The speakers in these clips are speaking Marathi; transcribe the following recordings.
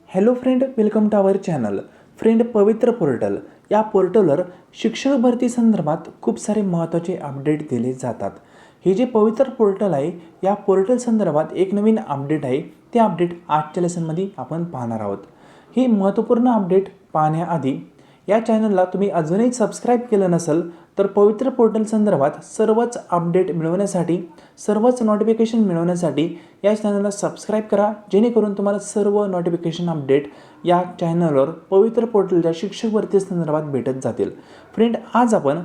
Hello friend, welcome to our channel. Friend, Pavitra portal या पोर्टलवर शिक्षक भरती संदर्भात खूप सारे महत्त्वाचे अपडेट दिले जातात. हे जे पवित्र पोर्टल आहे या पोर्टल संदर्भात एक नवीन अपडेट आहे. ते अपडेट आजच्या लेसनमध्ये आपण पाहणार आहोत. हे महत्त्वपूर्ण अपडेट पाहण्याआधी या चॅनलला तुम्ही अजूनही सबस्क्राईब केलं नसेल तर पवित्र पोर्टल संदर्भात सर्वच अपडेट मिळवण्यासाठी, सर्वच नोटिफिकेशन मिळवण्यासाठी या चॅनलला सबस्क्राईब करा, जेणेकरून तुम्हाला सर्व नोटिफिकेशन अपडेट या चॅनलवर पवित्र पोर्टलच्या शिक्षक भरती संदर्भात भेटत जातील. फ्रेंड, आज आपण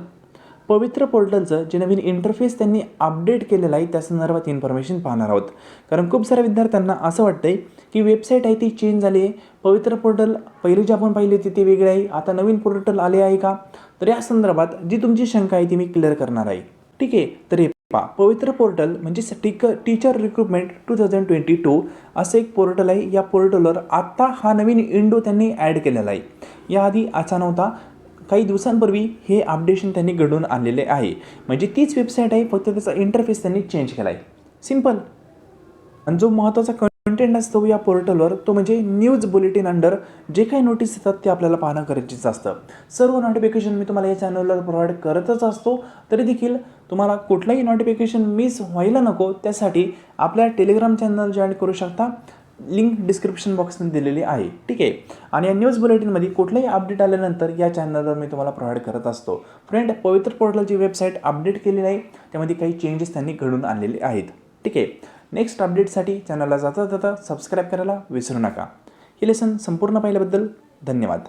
पवित्र पोर्टलचं जे नवीन इंटरफेस त्यांनी अपडेट केलेलं आहे त्या संदर्भात इन्फॉर्मेशन पाहणार आहोत. कारण खूप साऱ्या विद्यार्थ्यांना असं वाटतं आहे की वेबसाईट आहे ती चेंज झाली आहे, पवित्र पोर्टल पहिली जे आपण पाहिली होती ते वेगळे आहे, आता नवीन पोर्टल आले आहे का? तर या संदर्भात जी तुमची शंका आहे ती मी क्लिअर करणार आहे. ठीक आहे, तर हे पहा, पवित्र पोर्टल म्हणजे टीचर रिक्रुटमेंट 2022 असं एक पोर्टल आहे. या पोर्टलवर आत्ता हा नवीन विंडो त्यांनी ॲड केलेला आहे. याआधी असा नव्हता. काही दिवसांपूर्वी हे अपडेशन त्यांनी घडून आणलेले आहे. म्हणजे तीच वेबसाईट आहे, फक्त त्याचा इंटरफेस त्यांनी चेंज केला आहे. सिंपल. आणि जो महत्त्वाचा कंटेंट असतो या पोर्टलवर तो म्हणजे न्यूज बुलेटिन अंडर जे काही नोटीस येतात ते आपल्याला पाहणं गरजेचं असतं. सर्व नोटिफिकेशन मी तुम्हाला या चॅनलवर प्रोव्हाइड करतच असतो. तरी देखील तुम्हाला कुठलाही नोटिफिकेशन मिस व्हायला नको त्यासाठी आपल्या टेलिग्राम चॅनल जॉईन करू शकता. लिंक डिस्क्रिप्शन बॉक्समध्ये दिलेली आहे. ठीक आहे. आणि या न्यूज बुलेटिनमध्ये कुठलाही अपडेट आल्यानंतर या चॅनलवर मी तुम्हाला प्रोव्हाइड करत असतो. फ्रेंड, पवित्र पोर्टलची वेबसाईट अपडेट केलेली आहे, त्यामध्ये काही चेंजेस त्यांनी घडून आणलेले आहेत. ठीक आहे. नेक्स्ट अपडेटसाठी चॅनलला जाता जाता सबस्क्राईब करायला विसरू नका. हे लेसन संपूर्ण पाहिल्याबद्दल धन्यवाद.